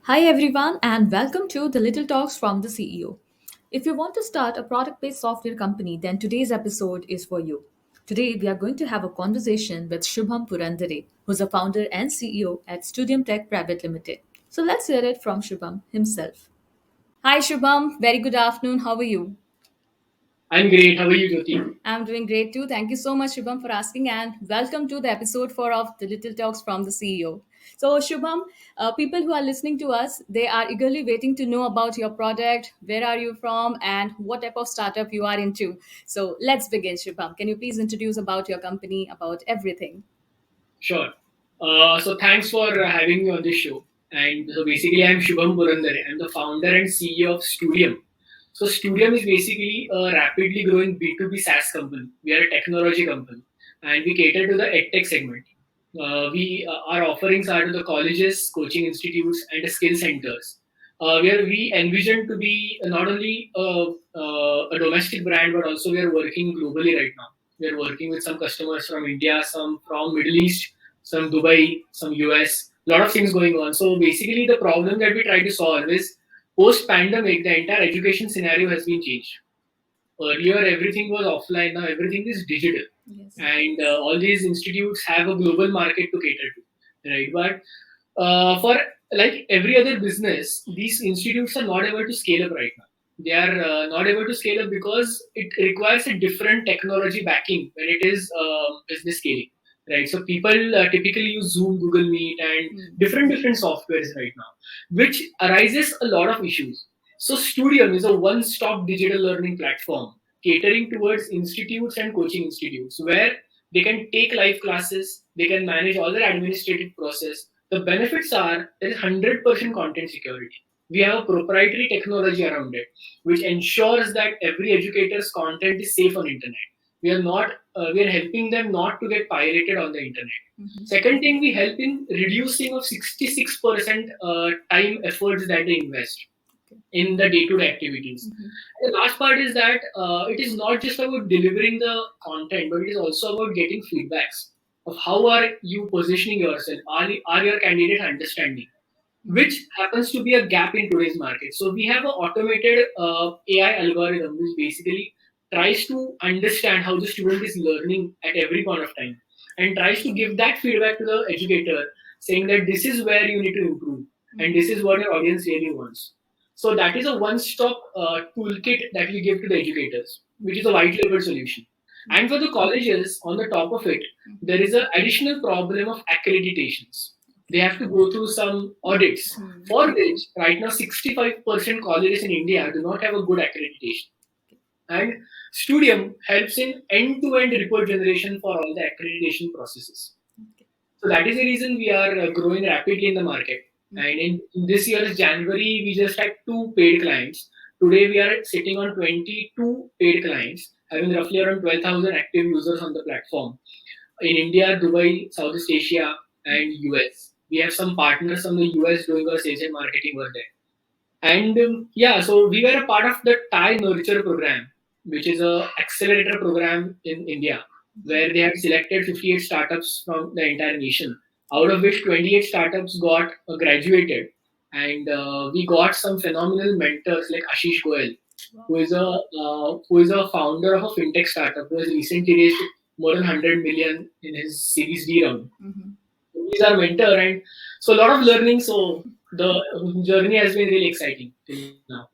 Hi everyone and welcome to the Little Talks from the CEO. If you want to start a product-based software company, then today's episode is for you. Today we are going to have a conversation with Shubham Purandare, who's a founder and CEO at Studium Tech Pvt Ltd. So let's hear it from Shubham himself. Hi Shubham, very good afternoon. How are you? I'm great. How are you, Jyoti? I'm doing great too. Thank you so much, Shubham, for asking, and welcome to the episode 4 of the Little Talks from the CEO. So, Shubham, people who are listening to us, they are eagerly waiting to know about your product, where are you from, and what type of startup you are into. So, let's begin, Shubham. Can you please introduce about your company, about everything? Sure. So thanks for having me on this show. And so basically, I'm Shubham Purandare. I'm the founder and CEO of Studium. So Studium is basically a rapidly growing B2B SaaS company. We are a technology company, and we cater to the edtech segment. Our offerings are to the colleges, coaching institutes, and the skill centers. Where we envision to be not only a domestic brand, but also we are working globally right now. We are working with some customers from India, some from Middle East, some Dubai, some US, a lot of things going on. So basically, the problem that we try to solve is post pandemic, the entire education scenario has been changed. Earlier, everything was offline, now everything is digital. Yes. And all these institutes have a global market to cater to, right? But for like every other business, these institutes are not able to scale up right now. They are not able to scale up because it requires a different technology backing when it is business scaling, right? So people typically use Zoom, Google Meet, and different softwares right now, which arises a lot of issues. So Studium is a one-stop digital learning platform catering towards institutes and coaching institutes where they can take live classes, they can manage all their administrative process. The benefits are there is 100% content security. We have a proprietary technology around it, which ensures that every educator's content is safe on internet. We are helping them not to get pirated on the internet. Second thing, we help in reducing of 66% time efforts that they invest in the day-to-day activities. The last part is that it is not just about delivering the content, but it is also about getting feedbacks of how are you positioning yourself, are your candidate understanding, which happens to be a gap in today's market. So we have an automated AI algorithm which basically tries to understand how the student is learning at every point of time and tries to give that feedback to the educator saying that this is where you need to improve and this is what your audience really wants. So that is a one-stop toolkit that we give to the educators, which is a white label solution. And for the colleges, on the top of it, there is an additional problem of accreditations. They have to go through some audits, for which right now 65% colleges in India do not have a good accreditation. And Studium helps in end-to-end report generation for all the accreditation processes. So that is the reason we are growing rapidly in the market. And in this year's January, we just had 2 paid clients. Today, we are sitting on 22 paid clients, having roughly around 12,000 active users on the platform. In India, Dubai, Southeast Asia, and US. We have some partners from the US doing our sales and marketing over there. And yeah, so we were a part of the TIE Nurture program, which is a accelerator program in India, where they had selected 58 startups from the entire nation, out of which 28 startups got graduated. And we got some phenomenal mentors like Ashish Goel, who is a founder of a fintech startup who has recently raised more than 100 million in his Series D round. He's our mentor, and so a lot of learning. So the journey has been really exciting till now.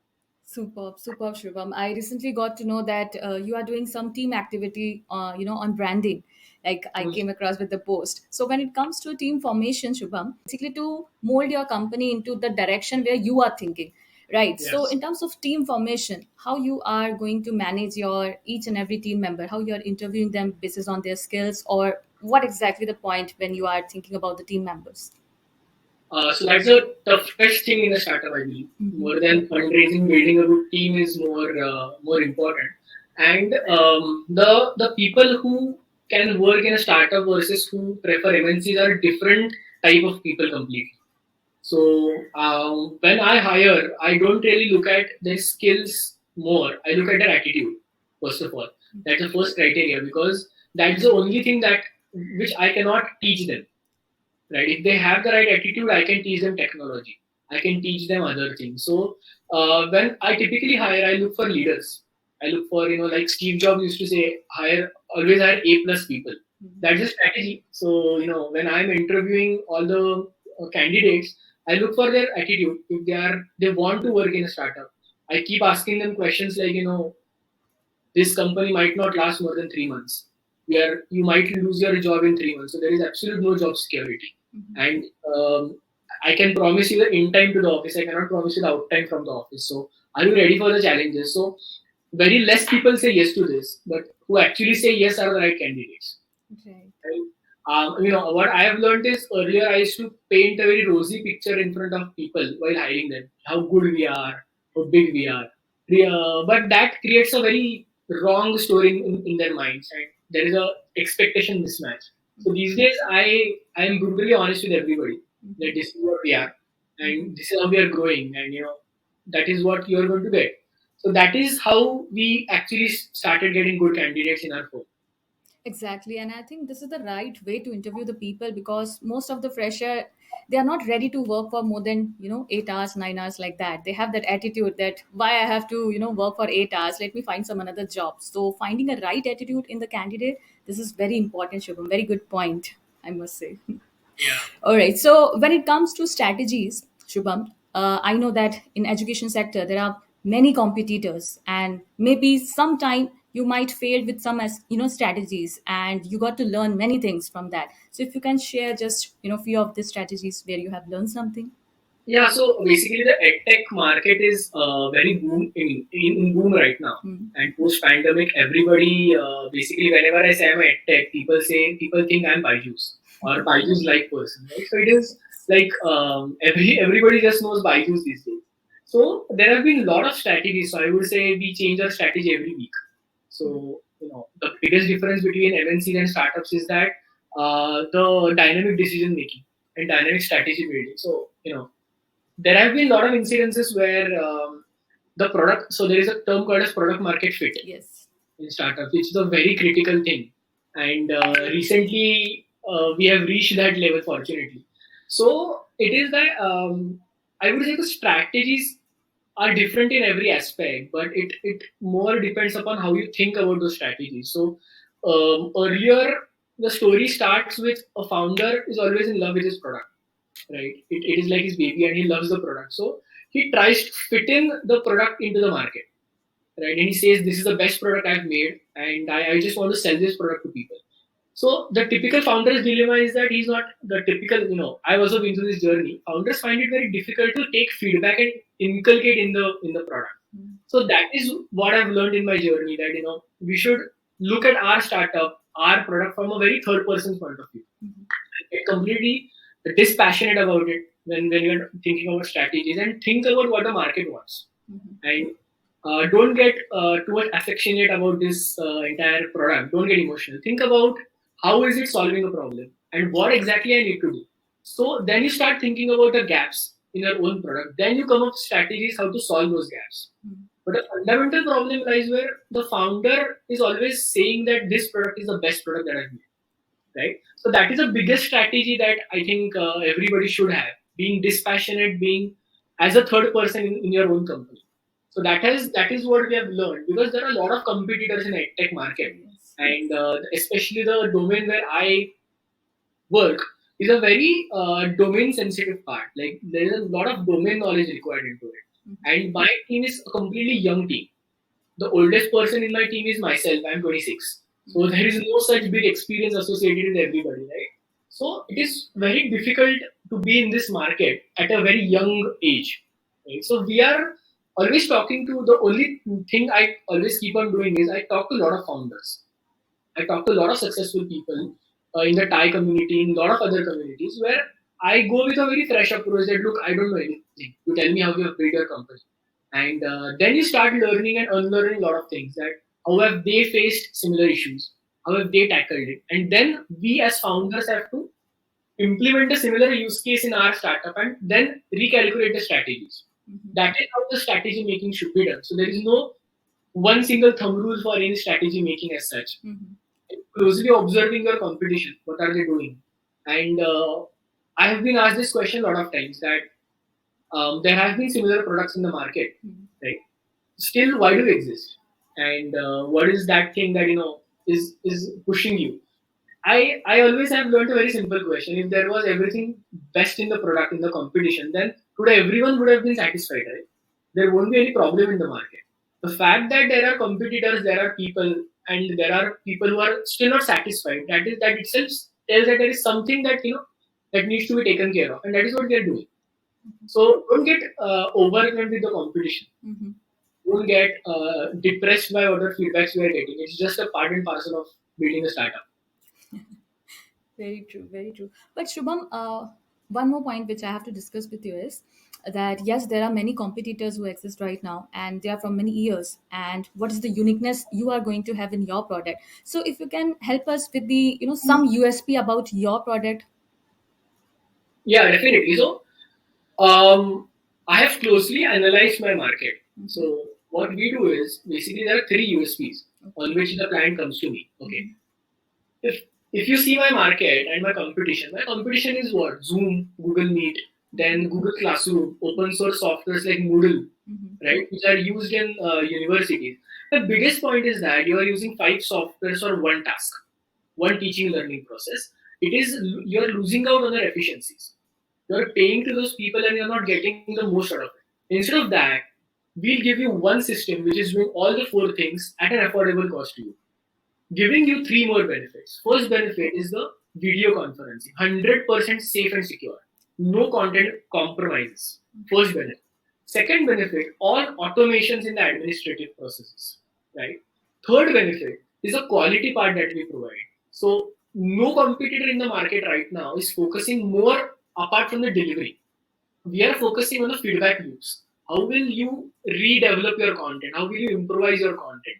Superb, superb, Shubham. I recently got to know that you are doing some team activity, on branding. Like I came across with the post. So when it comes to team formation, Shubham, basically to mold your company into the direction where you are thinking, right? So Yes. in terms of team formation, how you are going to manage your each and every team member, how you are interviewing them basis on their skills, or what exactly the point when you are thinking about the team members? So that's the toughest thing in a startup, I believe. More than fundraising, building a good team is more important. And the people who can work in a startup versus who prefer MNCs are different type of people completely. So when I hire, I don't really look at their skills more. I look at their attitude first of all. That's the first criteria because that's the only thing that which I cannot teach them. Right? If they have the right attitude, I can teach them technology. I can teach them other things. So when I typically hire, I look for leaders. I look for, like Steve Jobs used to say, always hire A plus people. That's a strategy. So, when I'm interviewing all the candidates, I look for their attitude. If they want to work in a startup, I keep asking them questions like, this company might not last more than 3 months. Where you might lose your job in 3 months. So there is absolute no job security. And I can promise you the in time to the office. I cannot promise you the out time from the office. So are you ready for the challenges? So very less people say yes to this, but who actually say yes are the right candidates. Right. Right? What I have learned is earlier I used to paint a very rosy picture in front of people while hiring them, how good we are, how big we are. But that creates a very wrong story in their minds, and there is a expectation mismatch. So these days, I am brutally honest with everybody that this is what we are, and this is how we are growing, and that is what you are going to get. So that is how we actually started getting good candidates in our firm. Exactly, and I think this is the right way to interview the people, because most of the fresher, they are not ready to work for more than 8 hours, 9 hours, like that. They have that attitude that why I have to work for 8 hours. Let me find some another job. So finding a right attitude in the candidate, this is very important, Shubham. Very good point, I must say. Yeah. All right. So when it comes to strategies, Shubham, I know that in education sector there are many competitors, and maybe sometime you might fail with some strategies, and you got to learn many things from that. So if you can share just few of the strategies where you have learned something. Yeah, so basically the edtech market is very in boom right now. Hmm. And post pandemic, everybody basically whenever I say I'm a edtech, people think I'm Byju's or Byju's like person, right? So it is like everybody just knows Byju's these days. So there have been a lot of strategies. So I would say we change our strategy every week. So the biggest difference between MNCs and startups is that the dynamic decision making and dynamic strategy building. So there have been a lot of incidences where the product, so there is a term called as product market fit Yes. in startups, which is a very critical thing. And recently, we have reached that level, fortunately. So it is that I would say the strategies are different in every aspect, but it more depends upon how you think about those strategies. So earlier, the story starts with a founder is always in love with his product, right? It is like his baby and he loves the product. So he tries to fit in the product into the market, right? And he says, this is the best product I've made and I just want to sell this product to people. So the typical founder's dilemma is that he's not the typical, I've also been through this journey. Founders find it very difficult to take feedback and inculcate in the product. So that is what I've learned in my journey, that we should look at our startup, our product from a very third person's point of view. Get completely dispassionate about it when you're thinking about strategies, and think about what the market wants. And don't get too much affectionate about this entire product. Don't get emotional. Think about how is it solving a problem and what exactly I need to do. So then you start thinking about the gaps in your own product. Then you come up with strategies how to solve those gaps. But the fundamental problem lies where the founder is always saying that this product is the best product that I've made, right? So that is the biggest strategy that I think everybody should have: being dispassionate, being as a third person in your own company. So that is what we have learned, because there are a lot of competitors in the tech market, Yes. and especially the domain where I work is a very domain sensitive part. Like there is a lot of domain knowledge required into it, and my team is a completely young team. The oldest person in my team is myself. I'm 26. So there is no such big experience associated with everybody, right? So it is very difficult to be in this market at a very young age. Right? So we are always talking to, the only thing I always keep on doing is I talk to a lot of founders. I talk to a lot of successful people in the Thai community, in a lot of other communities, where I go with a very fresh approach that, look, I don't know anything. You tell me how you have built your company. And then you start learning and unlearning a lot of things, that how have they faced similar issues? How have they tackled it? And then we as founders have to implement a similar use case in our startup and then recalculate the strategies. That is how the strategy making should be done. So there is no one single thumb rule for any strategy making as such. Closely observing your competition, what are they doing? And I have been asked this question a lot of times, that There have been similar products in the market, right? Still, why do we exist? And what is that thing that is pushing you? I always have learned a very simple question. If there was everything best in the product in the competition, then today everyone would have been satisfied, right? There won't be any problem in the market. The fact that there are competitors, there are people, and there are people who are still not satisfied, that itself tells that there is something that that needs to be taken care of, and that is what they are doing. So don't get overwhelmed with the competition. Don't get depressed by other feedbacks you are getting. It's just a part and parcel of building a startup. Very true, very true. But Shubham, one more point which I have to discuss with you is that yes, there are many competitors who exist right now, and they are from many years. And what is the uniqueness you are going to have in your product? So, if you can help us with the some USP about your product. Yeah, definitely. So, I have closely analyzed my market. So, what we do is basically there are three USPs on which the client comes to me. Okay. If you see my market and my competition is what? Zoom, Google Meet, then Google Classroom, open source softwares like Moodle, right, which are used in universities. The biggest point is that you are using 5 softwares for one task, one teaching learning process. It is you are losing out on their efficiencies. You are paying to those people and you are not getting the most out of it. Instead of that, we'll give you one system which is doing all the 4 things at an affordable cost to you, giving you 3 more benefits. First benefit is the video conferencing, 100% safe and secure, no content compromises. First benefit. Second benefit, all automations in the administrative processes, right? Third benefit is the quality part that we provide. So no competitor in the market right now is focusing more apart from the delivery. We are focusing on the feedback loops. How will you redevelop your content? How will you improvise your content?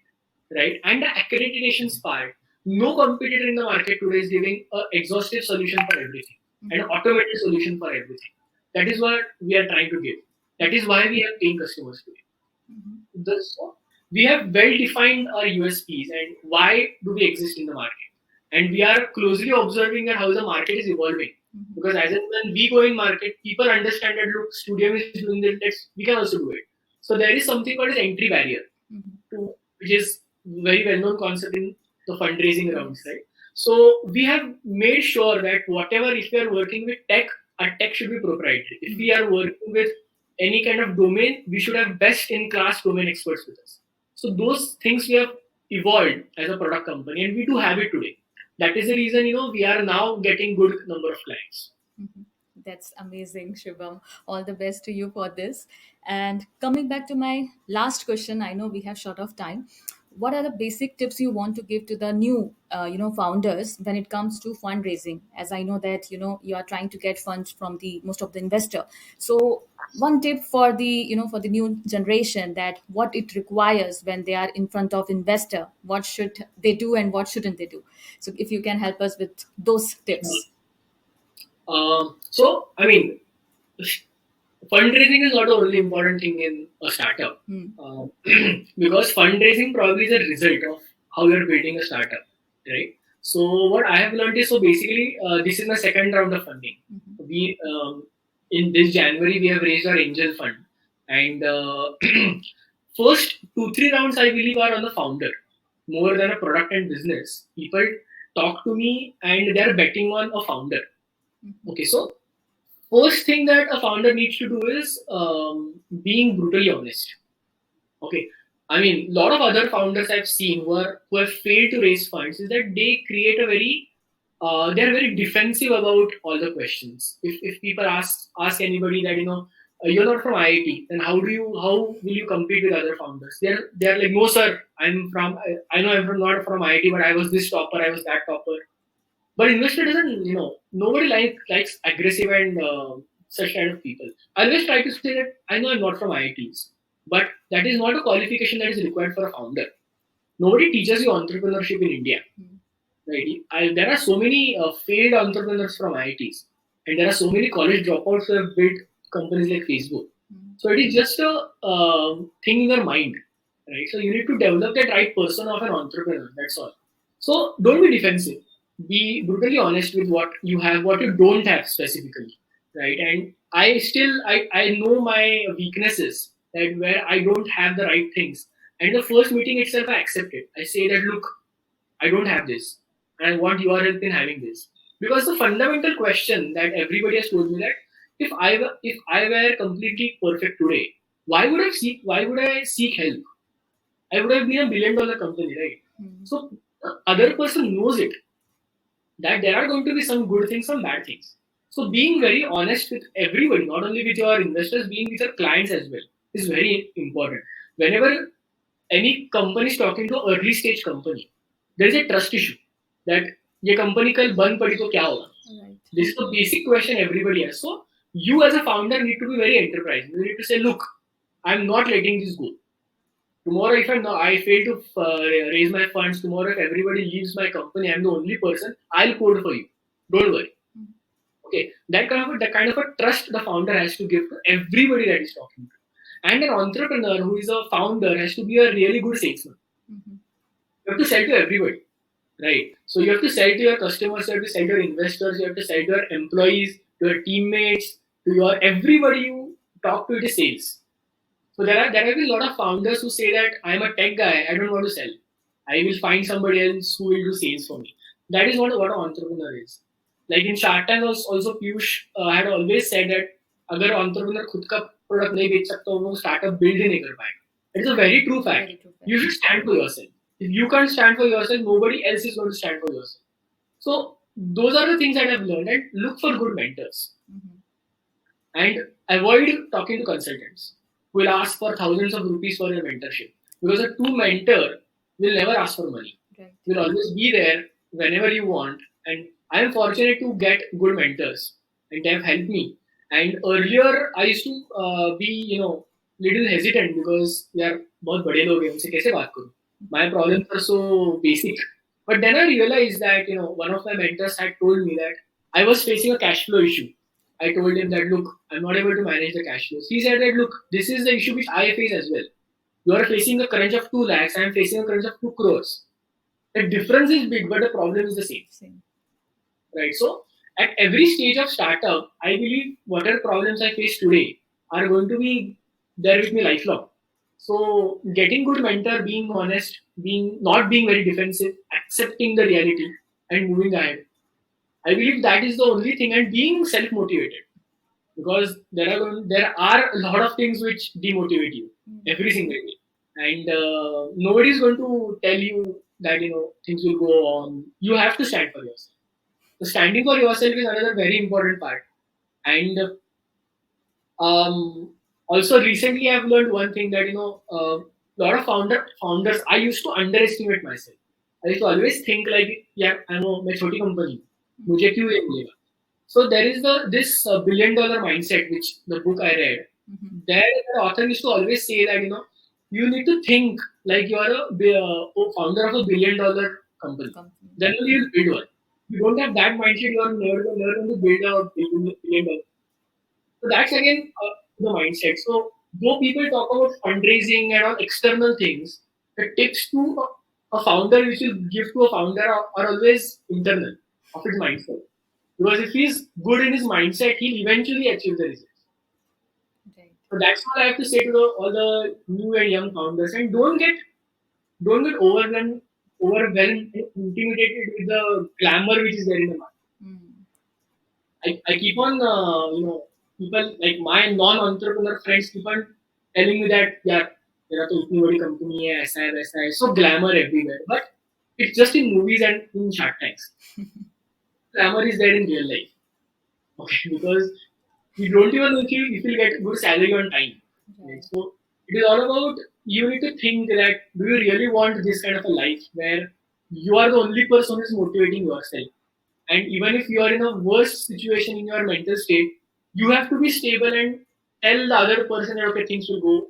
Right? And the accreditations part, no competitor in the market today is giving an exhaustive solution for everything, an automated solution for everything. That is what we are trying to give. That is why we have paying customers today. So we have well defined our USPs and why do we exist in the market. And we are closely observing that how the market is evolving. Because as and when we go in market, people understand that look, Studium is doing this, we can also do it. So there is something called as entry barrier, which is very well known concept in the fundraising rounds, right? So we have made sure that whatever, if we are working with tech, our tech should be proprietary. If we are working with any kind of domain, we should have best in class domain experts with us. So those things we have evolved as a product company, and we do have it today. That is the reason we are now getting good number of clients. That's amazing, Shubham. All the best to you for this. And coming back to my last question, I know we have short of time. What are the basic tips you want to give to the new, founders when it comes to fundraising? As I know that you are trying to get funds from the most of the investor. So one tip for the for the new generation, that what it requires when they are in front of investor, what should they do and what shouldn't they do? So if you can help us with those tips. So I mean, fundraising is not the only important thing in a startup, because fundraising probably is a result of how you're building a startup, right? So what I have learned is, so basically this is my second round of funding. We in this January we have raised our angel fund, and first 2-3 rounds I believe are on the founder more than a product and business. People talk to me and they're betting on a founder. Okay, so first thing that a founder needs to do is being brutally honest. Okay, I mean, a lot of other founders I've seen who have failed to raise funds is that they create a very they're very defensive about all the questions. If people ask anybody that you're not from IIT, then how will you compete with other founders? They're like, no sir, I know I'm not from IIT, but I was this topper, I was that topper. But investor doesn't, nobody likes aggressive and such kind of people. I always try to say that I know I'm not from IITs, but that is not a qualification that is required for a founder. Nobody teaches you entrepreneurship in India, right? There are so many failed entrepreneurs from IITs, and there are so many college dropouts who have built companies like Facebook. So it is just a thing in your mind, right? So you need to develop that right person of an entrepreneur. That's all. So don't be defensive. Be brutally honest with what you have, what you don't have specifically, right? And I know my weaknesses, that where I don't have the right things. And the first meeting itself, I accept it. I say that, look, I don't have this, and I want your help in having this. Because the fundamental question that everybody has told me, that if I were completely perfect today, why would I seek help? I would have been a $1 billion company, right? So the other person knows it, that there are going to be some good things, some bad things. So being very honest with everybody, not only with your investors, being with your clients as well, is very important. Whenever any company is talking to early stage company, there is a trust issue, that ये company कल बंद पड़ी तो क्या होगा? Right. This is the basic question everybody has. So you as a founder need to be very enterprising. You need to say, look, I'm not letting this go. Tomorrow, if I fail to raise my funds, tomorrow if everybody leaves my company, I'm the only person, I'll code for you. Don't worry. Okay, that kind of a trust the founder has to give to everybody that is talking to. And an entrepreneur who is a founder has to be a really good salesman. You have to sell to everybody, right? So you have to sell to your customers, you have to sell to your investors, you have to sell to your employees, to your teammates, to your everybody you talk to. It is sales. So there have been a lot of founders who say that I'm a tech guy, I don't want to sell. I will find somebody else who will do sales for me. That is not what an entrepreneur is. Like in Shark Tank also Piyush had always said that अगर entrepreneur खुद का product नहीं बेच सकता वो startup build ही नहीं कर पाएगा. It is a very true fact. You should stand for yourself. If you can't stand for yourself, nobody else is going to stand for yourself. So those are the things that I've learned. And look for good mentors. And avoid talking to consultants who will ask for thousands of rupees for your mentorship. Because a true mentor will never ask for money. Right. Will always be there whenever you want. And I am fortunate to get good mentors, and they have helped me. And earlier I used to be, little hesitant because यार बहुत बड़े लोग हैं उनसे कैसे बात करूं? My problems are so basic. But then I realized that one of my mentors had told me that I was facing a cash flow issue. I told him that, look, I'm not able to manage the cash flows. He said that, look, this is the issue which I face as well. You are facing a crunch of 2 lakhs, I am facing a crunch of 2 crores. The difference is big, but the problem is the same. Right? So, at every stage of startup, I believe whatever problems I face today are going to be there with me lifelong. So, getting good mentor, being honest, not being very defensive, accepting the reality, and moving ahead. I believe that is the only thing, and being self-motivated, because there are a lot of things which demotivate you every single day, and nobody is going to tell you that things will go on. You have to stand for yourself. So standing for yourself is another very important part. And also recently I've learned one thing, that a lot of founders, I used to underestimate myself. I used to always think like, yeah, मैं छोटी company, मुझे क्यों ये मिलेगा? So there is this $1 billion mindset, which the book I read. There the author used to always say that you need to think like you are a founder of $1 billion company. Then only you'll build one. You don't have that mindset, you are never going to build a $1 billion. So that's again the mindset. So though people talk about fundraising and all external things, the tips to a founder which you give to a founder are always internal of his mindset. Because if he's good in his mindset, he'll eventually achieve the results. Right. So that's what I have to say to all the new and young founders. And don't get overwhelmed, intimidated with the glamour which is there in the market. I keep on, people like my non-entrepreneur friends keep on telling me that, yeah, तेरा तो इतनी बड़ी company है, ऐसा है, वैसा है, so glamour everywhere. But it's just in movies and in Shark Tanks. Glamour is there in real life. Okay, because you don't even know if you'll get good salary on time. Right. So it is all about, you need to think that, do you really want this kind of a life where you are the only person who is motivating yourself? And even if you are in a worse situation in your mental state, you have to be stable and tell the other person that, okay, things will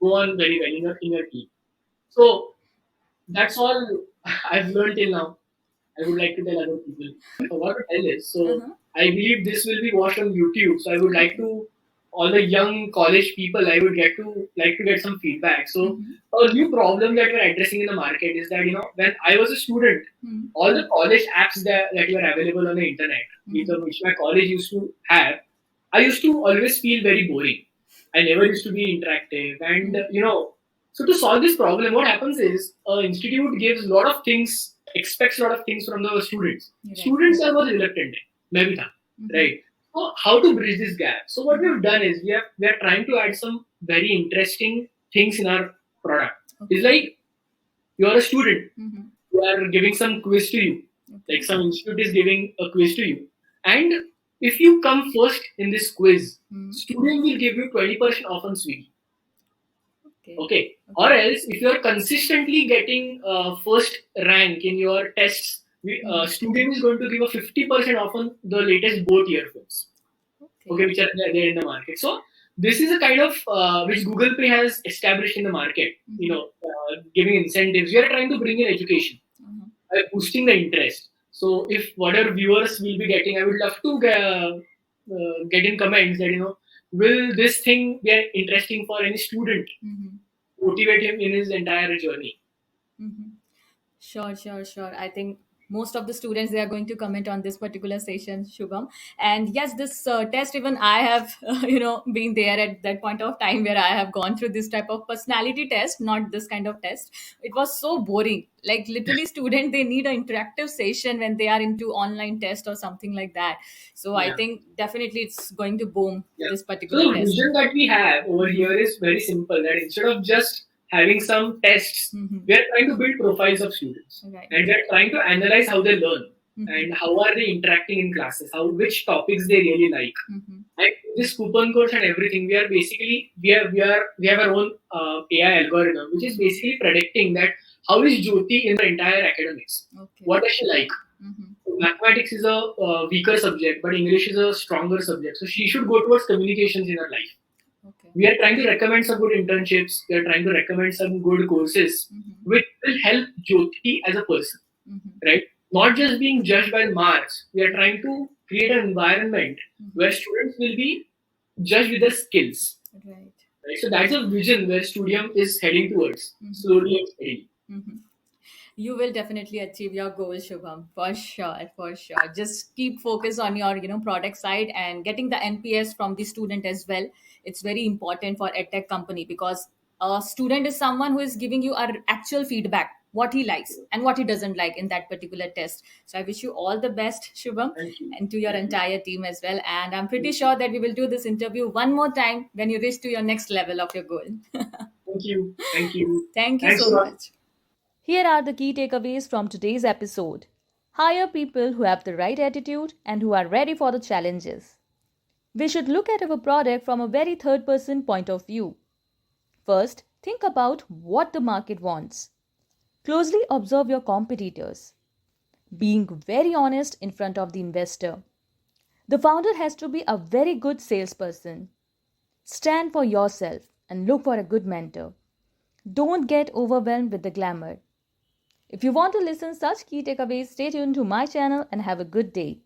go on very well in your team. So that's all I've learned till now. I would like to tell other people. What to tell is, so I believe this will be watched on YouTube. So I would like to, all the young college people, I would like to get some feedback. So a new problem that we're addressing in the market is that, when I was a student, all the college apps that were available on the internet, which my college used to have, I used to always feel very boring. I never used to be interactive, and so to solve this problem, what happens is institute gives a lot of things, expects a lot of things from the students. Right. Students are more reluctant, maybe tha, right? So how to bridge this gap? So what we've done is we are trying to add some very interesting things in our product. It's like you are a student, we are giving some quiz to you. Like some institute is giving a quiz to you. And if you come first in this quiz, student will give you 20% off on Swiggy. Okay. Or else, if you are consistently getting first rank in your tests, student is going to give a 50% off on the latest boat earphones. Okay, which are there in the market. So this is a kind of which Google Pay has established in the market. Giving incentives. We are trying to bring in education by boosting the interest. So if whatever viewers will be getting, I would love to get in comments that will this thing be interesting for any student, motivate him in his entire journey. Sure. I think most of the students, they are going to comment on this particular session, Shubham. And yes, this test, even I have been there at that point of time where I have gone through this type of personality test, not this kind of test. It was so boring. Like literally, student, they need an interactive session when they are into online test or something like that. So I think definitely it's going to boom this So particular the test. vision that we have over here is very simple. That instead of just having some tests, we are trying to build profiles of students, and we are trying to analyze how they learn and how are they interacting in classes, which topics they really like. And this coupon codes and everything, we are basically we have our own AI algorithm, which is basically predicting that how is Jyoti in the entire academics. What does she like? Mathematics is a weaker subject, but English is a stronger subject. So she should go towards communications in her life. We are trying to recommend some good internships. We are trying to recommend some good courses which will help Jyoti as a person, right? Not just being judged by marks. We are trying to create an environment where students will be judged with their skills. Right? So that's a vision where Studium is heading towards, slowly and steadily. You will definitely achieve your goal, Shubham, for sure. Just keep focus on your product side and getting the NPS from the student as well. It's very important for edtech company, because a student is someone who is giving you our actual feedback, what he likes and what he doesn't like in that particular test. So I wish you all the best, Shubham, and to your entire team as well. And I'm pretty sure that we will do this interview one more time when you reach to your next level of your goal. Thank you. Thank you. Thank you Thanks so a lot. much. Here are the key takeaways from today's episode. Hire people who have the right attitude and who are ready for the challenges. We should look at our product from a very third person point of view. First, think about what the market wants. Closely observe your competitors. Being very honest in front of the investor. The founder has to be a very good salesperson. Stand for yourself and look for a good mentor. Don't get overwhelmed with the glamour. If you want to listen such key takeaways, stay tuned to my channel and have a good day.